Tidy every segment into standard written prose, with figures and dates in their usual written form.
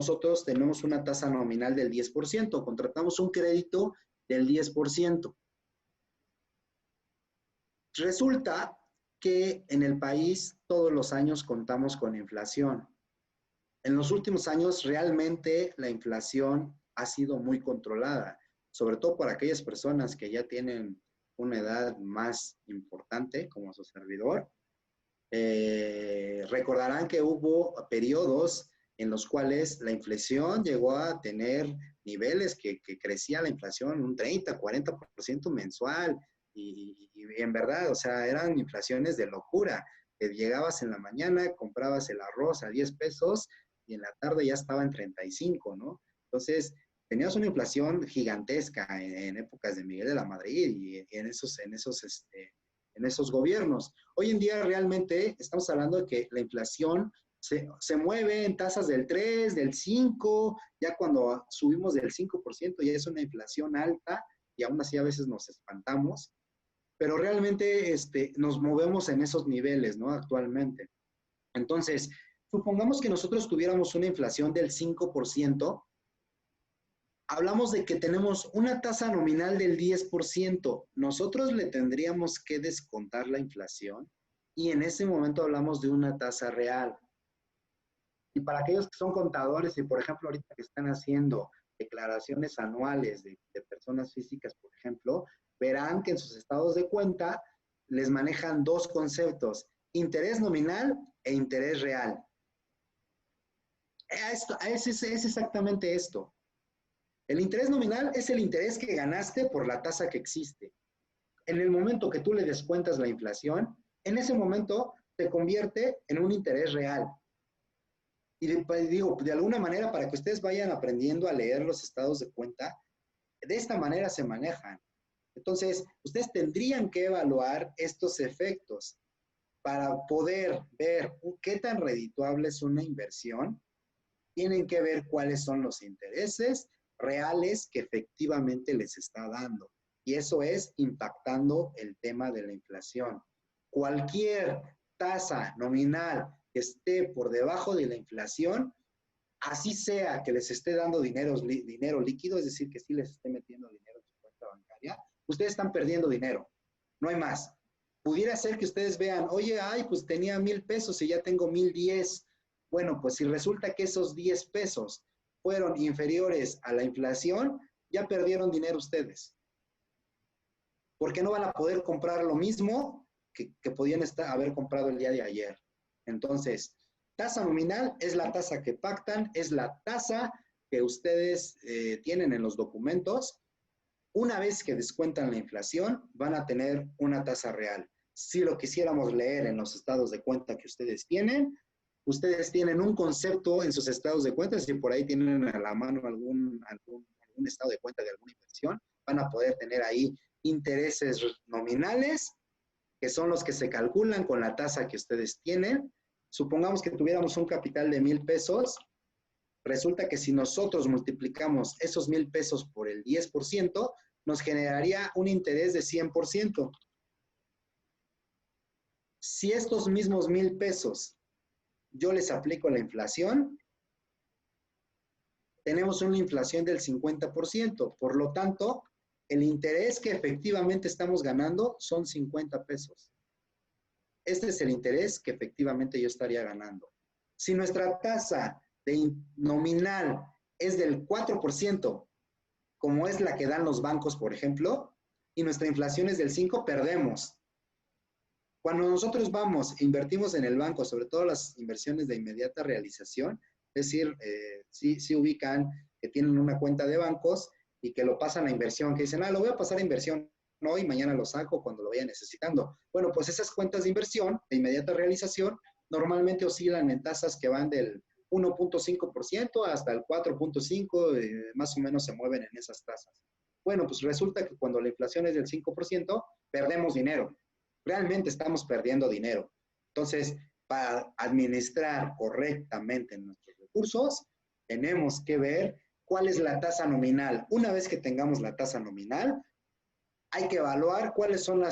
nosotros tenemos una tasa nominal del 10%, contratamos un crédito del 10%. Resulta que en el país todos los años contamos con inflación. En los últimos años realmente la inflación ha sido muy controlada, sobre todo por aquellas personas que ya tienen una edad más importante, como su servidor. Recordarán que hubo periodos en los cuales la inflación llegó a tener niveles que crecía la inflación un 30, 40% mensual, y en verdad, o sea, eran inflaciones de locura. Llegabas en la mañana, comprabas el arroz a 10 pesos y en la tarde ya estaba en 35, ¿no? Entonces, tenías una inflación gigantesca en épocas de Miguel de la Madrid y en esos gobiernos. Hoy en día realmente estamos hablando de que la inflación se mueve en tasas del 3, del 5, ya cuando subimos del 5% ya es una inflación alta y aún así a veces nos espantamos, pero realmente nos movemos en esos niveles, ¿no? Actualmente. Entonces, supongamos que nosotros tuviéramos una inflación del 5%, hablamos de que tenemos una tasa nominal del 10%, nosotros le tendríamos que descontar la inflación y en ese momento hablamos de una tasa real. Y para aquellos que son contadores y, por ejemplo, ahorita que están haciendo declaraciones anuales de personas físicas, por ejemplo, verán que en sus estados de cuenta les manejan dos conceptos, interés nominal e interés real. Es exactamente esto. El interés nominal es el interés que ganaste por la tasa que existe. En el momento que tú le descuentas la inflación, en ese momento se convierte en un interés real. Y digo, de alguna manera, para que ustedes vayan aprendiendo a leer los estados de cuenta, de esta manera se manejan. Entonces, ustedes tendrían que evaluar estos efectos para poder ver qué tan redituable es una inversión. Tienen que ver cuáles son los intereses reales que efectivamente les está dando. Y eso es impactando el tema de la inflación. Cualquier tasa nominal que esté por debajo de la inflación, así sea que les esté dando dinero líquido, es decir, que sí les esté metiendo dinero en su cuenta bancaria, ustedes están perdiendo dinero. No hay más. Pudiera ser que ustedes vean, oye, ay, pues tenía 1,000 pesos y ya tengo 1,010. Bueno, pues si resulta que esos 10 pesos fueron inferiores a la inflación, ya perdieron dinero ustedes. Porque no van a poder comprar lo mismo que podían haber comprado el día de ayer. Entonces, tasa nominal es la tasa que pactan, es la tasa que ustedes tienen en los documentos. Una vez que descuentan la inflación, van a tener una tasa real. Si lo quisiéramos leer en los estados de cuenta que ustedes tienen un concepto en sus estados de cuenta, si por ahí tienen a la mano algún estado de cuenta de alguna inversión, van a poder tener ahí intereses nominales, que son los que se calculan con la tasa que ustedes tienen. Supongamos que tuviéramos un capital de 1,000 pesos, resulta que si nosotros multiplicamos esos 1,000 pesos por el 10%, nos generaría un interés de 100%. Si estos mismos 1,000 pesos yo les aplico la inflación, tenemos una inflación del 50%. Por lo tanto, el interés que efectivamente estamos ganando son 50 pesos. Este es el interés que efectivamente yo estaría ganando. Si nuestra tasa nominal es del 4%, como es la que dan los bancos, por ejemplo, y nuestra inflación es del 5%, perdemos. Cuando nosotros vamos e invertimos en el banco, sobre todo las inversiones de inmediata realización, es decir, sí ubican que tienen una cuenta de bancos y que lo pasan a inversión, que dicen, lo voy a pasar a inversión hoy, mañana lo saco cuando lo vaya necesitando. Bueno, pues esas cuentas de inversión de inmediata realización normalmente oscilan en tasas que van del 1.5% hasta el 4.5%, más o menos se mueven en esas tasas. Bueno, pues resulta que cuando la inflación es del 5%, perdemos dinero. Realmente estamos perdiendo dinero. Entonces, para administrar correctamente nuestros recursos, tenemos que ver cuál es la tasa nominal. Una vez que tengamos la tasa nominal, hay que evaluar cuáles son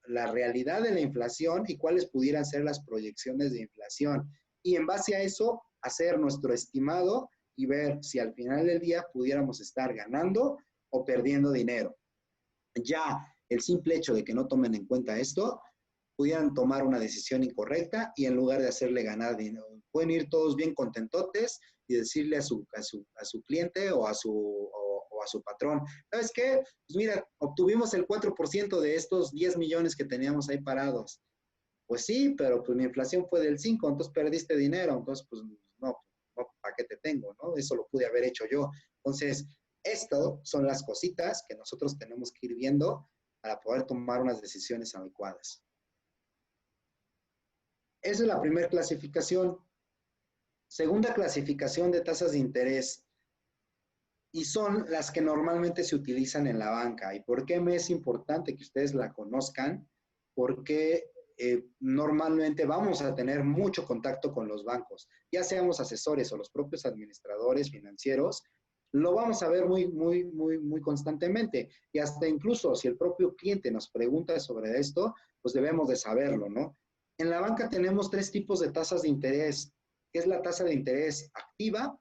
la realidad de la inflación y cuáles pudieran ser las proyecciones de inflación. Y en base a eso, hacer nuestro estimado y ver si al final del día pudiéramos estar ganando o perdiendo dinero. Ya el simple hecho de que no tomen en cuenta esto, pudieran tomar una decisión incorrecta y en lugar de hacerle ganar dinero, pueden ir todos bien contentotes y decirle a su cliente o a su patrón, ¿sabes qué? Pues mira, obtuvimos el 4% de estos 10 millones que teníamos ahí parados. Pues sí, pero pues mi inflación fue del 5, entonces perdiste dinero, entonces pues no, ¿para qué te tengo? ¿No? Eso lo pude haber hecho yo. Entonces, esto son las cositas que nosotros tenemos que ir viendo para poder tomar unas decisiones adecuadas. Esa es la primera clasificación. Segunda clasificación de tasas de interés. Y son las que normalmente se utilizan en la banca. ¿Y por qué me es importante que ustedes la conozcan? Porque normalmente vamos a tener mucho contacto con los bancos, ya seamos asesores o los propios administradores financieros, lo vamos a ver muy constantemente. Y hasta incluso si el propio cliente nos pregunta sobre esto, pues debemos de saberlo, ¿no? En la banca tenemos 3 tipos de tasas de interés, que es la tasa de interés activa,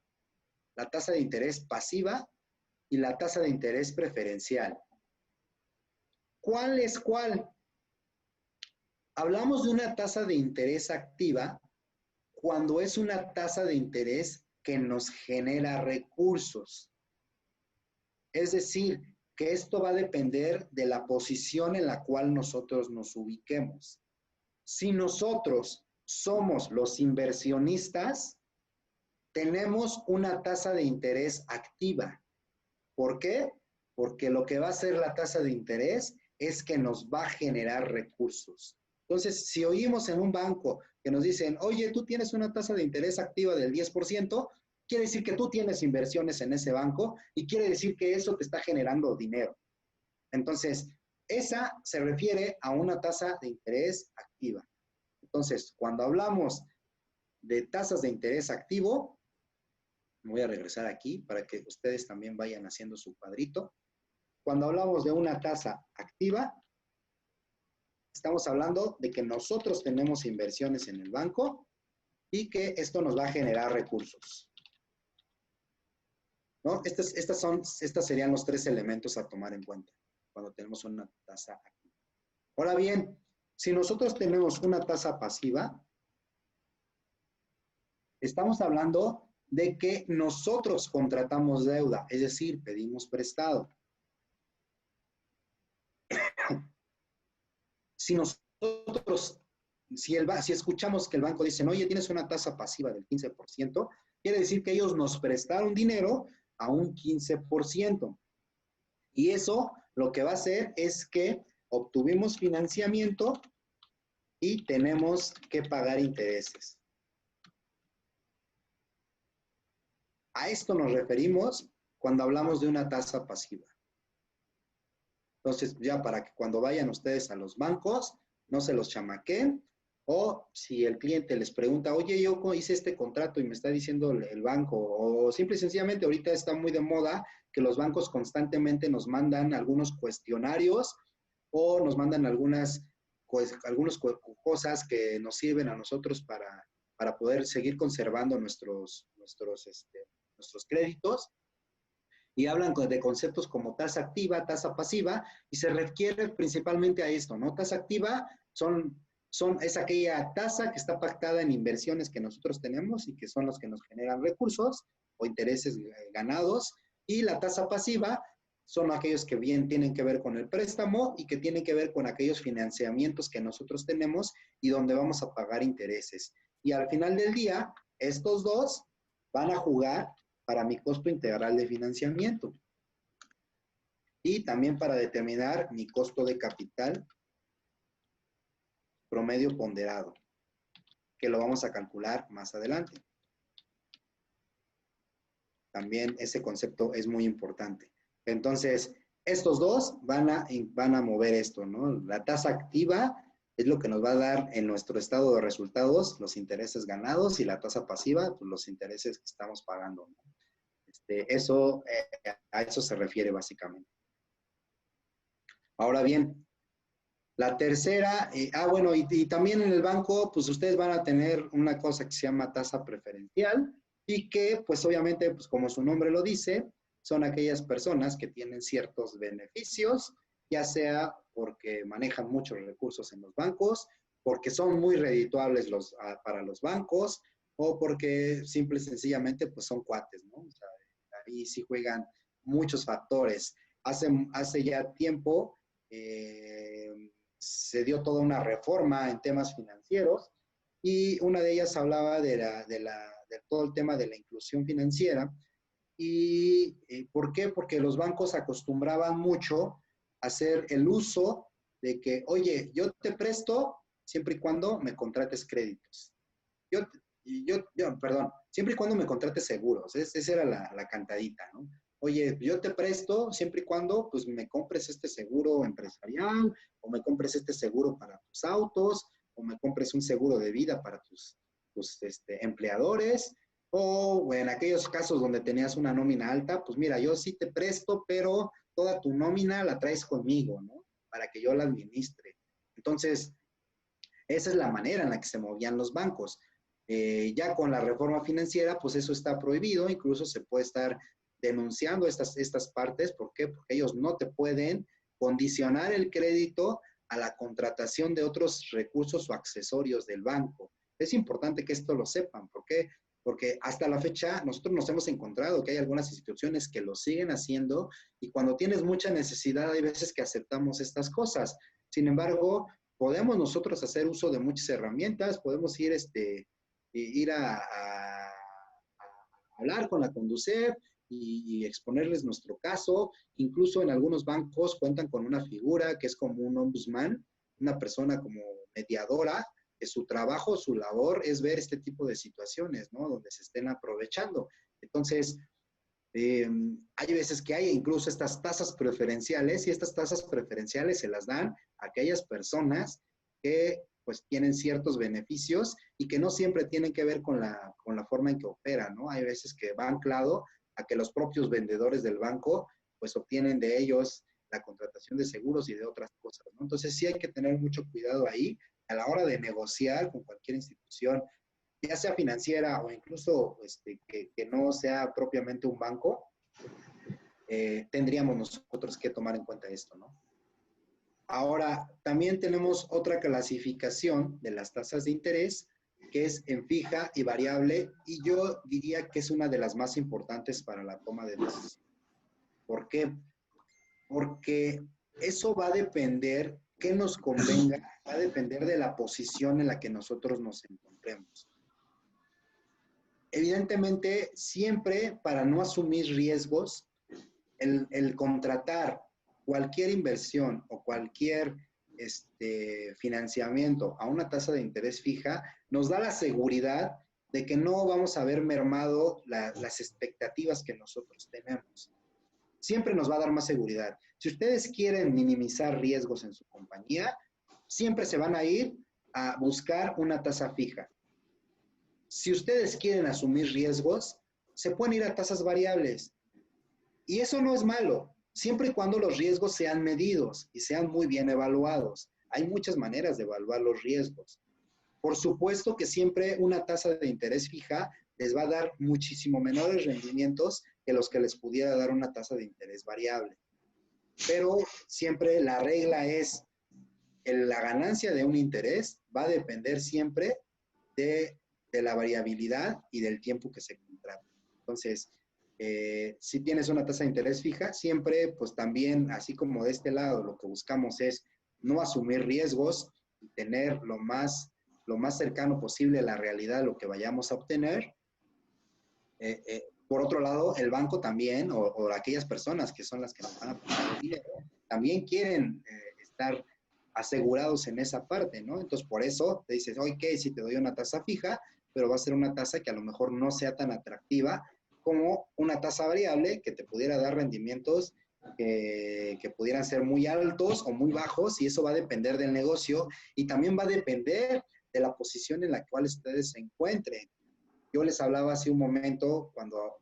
la tasa de interés pasiva y la tasa de interés preferencial. ¿Cuál es cuál? Hablamos de una tasa de interés activa cuando es una tasa de interés que nos genera recursos. Es decir, que esto va a depender de la posición en la cual nosotros nos ubiquemos. Si nosotros somos los inversionistas, tenemos una tasa de interés activa. ¿Por qué? Porque lo que va a hacer la tasa de interés es que nos va a generar recursos. Entonces, si oímos en un banco que nos dicen, oye, tú tienes una tasa de interés activa del 10%, quiere decir que tú tienes inversiones en ese banco y quiere decir que eso te está generando dinero. Entonces, esa se refiere a una tasa de interés activa. Entonces, cuando hablamos de tasas de interés activo, me voy a regresar aquí para que ustedes también vayan haciendo su cuadrito. Cuando hablamos de una tasa activa, estamos hablando de que nosotros tenemos inversiones en el banco y que esto nos va a generar recursos, ¿no? Estos serían los 3 elementos a tomar en cuenta cuando tenemos una tasa activa. Ahora bien, si nosotros tenemos una tasa pasiva, estamos hablando de que nosotros contratamos deuda, es decir, pedimos prestado. Si nosotros, si escuchamos que el banco dice, oye, tienes una tasa pasiva del 15%, quiere decir que ellos nos prestaron dinero a un 15%. Y eso lo que va a hacer es que obtuvimos financiamiento y tenemos que pagar intereses. A esto nos referimos cuando hablamos de una tasa pasiva. Entonces, ya para que cuando vayan ustedes a los bancos, no se los chamaquen, o si el cliente les pregunta, oye, yo hice este contrato y me está diciendo el banco, o simple y sencillamente ahorita está muy de moda que los bancos constantemente nos mandan algunos cuestionarios o nos mandan algunas cosas que nos sirven a nosotros para poder seguir conservando nuestros créditos. Y hablan de conceptos como tasa activa, tasa pasiva, y se refiere principalmente a esto, ¿no? Tasa activa es aquella tasa que está pactada en inversiones que nosotros tenemos y que son los que nos generan recursos o intereses ganados, y la tasa pasiva son aquellos que bien tienen que ver con el préstamo y que tienen que ver con aquellos financiamientos que nosotros tenemos y donde vamos a pagar intereses. Y al final del día, estos dos van a jugar para mi costo integral de financiamiento y también para determinar mi costo de capital promedio ponderado, que lo vamos a calcular más adelante. También ese concepto es muy importante. Entonces, estos dos van a mover esto, ¿no? La tasa activa es lo que nos va a dar en nuestro estado de resultados los intereses ganados y la tasa pasiva, pues los intereses que estamos pagando, ¿no? A eso se refiere básicamente. Ahora bien, la tercera, bueno, y también en el banco, pues ustedes van a tener una cosa que se llama tasa preferencial, y que pues obviamente, pues como su nombre lo dice, son aquellas personas que tienen ciertos beneficios, ya sea porque manejan muchos recursos en los bancos, porque son muy redituables para los bancos, o porque simple y sencillamente pues son cuates, ¿no? O sea, ahí sí juegan muchos factores. Hace ya tiempo se dio toda una reforma en temas financieros y una de ellas hablaba de todo el tema de la inclusión financiera. ¿Y por qué? Porque los bancos acostumbraban mucho a hacer el uso de que, oye, yo te presto siempre y cuando me contrates créditos. Yo, perdón, siempre y cuando me contrates seguros. Esa era la cantadita, ¿no? Oye, yo te presto siempre y cuando pues me compres este seguro empresarial o me compres este seguro para tus autos o me compres un seguro de vida para tus empleadores o en aquellos casos donde tenías una nómina alta, pues mira, yo sí te presto, pero toda tu nómina la traes conmigo, ¿no? Para que yo la administre. Entonces, esa es la manera en la que se movían los bancos. Ya con la reforma financiera, pues eso está prohibido, incluso se puede estar denunciando estas partes. ¿Por qué? Porque ellos no te pueden condicionar el crédito a la contratación de otros recursos o accesorios del banco. Es importante que esto lo sepan. ¿Por qué? Porque hasta la fecha nosotros nos hemos encontrado que hay algunas instituciones que lo siguen haciendo y cuando tienes mucha necesidad hay veces que aceptamos estas cosas. Sin embargo, podemos nosotros hacer uso de muchas herramientas, podemos ir a hablar con la Conducef y exponerles nuestro caso. Incluso en algunos bancos cuentan con una figura que es como un ombudsman, una persona como mediadora, que su trabajo, su labor es ver este tipo de situaciones, ¿no? Donde se estén aprovechando. Entonces, hay veces que hay incluso estas tasas preferenciales y estas tasas preferenciales se las dan a aquellas personas que pues tienen ciertos beneficios y que no siempre tienen que ver con la forma en que operan, ¿no? Hay veces que va anclado a que los propios vendedores del banco pues obtienen de ellos la contratación de seguros y de otras cosas, ¿no? Entonces sí hay que tener mucho cuidado ahí a la hora de negociar con cualquier institución, ya sea financiera o incluso que no sea propiamente un banco, tendríamos nosotros que tomar en cuenta esto, ¿no? Ahora, también tenemos otra clasificación de las tasas de interés, que es en fija y variable, y yo diría que es una de las más importantes para la toma de decisiones. ¿Por qué? Porque eso va a depender, qué nos convenga, va a depender de la posición en la que nosotros nos encontremos. Evidentemente, siempre para no asumir riesgos, el contratar cualquier inversión o cualquier financiamiento a una tasa de interés fija nos da la seguridad de que no vamos a ver mermado las expectativas que nosotros tenemos. Siempre nos va a dar más seguridad. Si ustedes quieren minimizar riesgos en su compañía, siempre se van a ir a buscar una tasa fija. Si ustedes quieren asumir riesgos, se pueden ir a tasas variables. Y eso no es malo, siempre y cuando los riesgos sean medidos y sean muy bien evaluados. Hay muchas maneras de evaluar los riesgos. Por supuesto que siempre una tasa de interés fija les va a dar muchísimo menores rendimientos que los que les pudiera dar una tasa de interés variable. Pero siempre la regla es, la ganancia de un interés va a depender siempre de la variabilidad y del tiempo que se contrata. Entonces, si tienes una tasa de interés fija, siempre, pues también, así como de este lado, lo que buscamos es no asumir riesgos y tener lo más cercano posible a la realidad de lo que vayamos a obtener. Por otro lado, el banco también, o aquellas personas que son las que nos van a pagar el dinero, también quieren estar asegurados en esa parte, ¿no? Entonces, por eso te dices, ok, si te doy una tasa fija, pero va a ser una tasa que a lo mejor no sea tan atractiva como una tasa variable que te pudiera dar rendimientos que pudieran ser muy altos o muy bajos, y eso va a depender del negocio y también va a depender de la posición en la cual ustedes se encuentren. Yo les hablaba hace un momento, cuando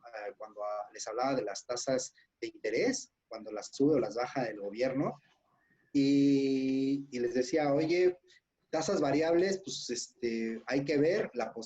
les hablaba de las tasas de interés, cuando las sube o las baja el gobierno, y les decía, oye, tasas variables, pues hay que ver la posibilidad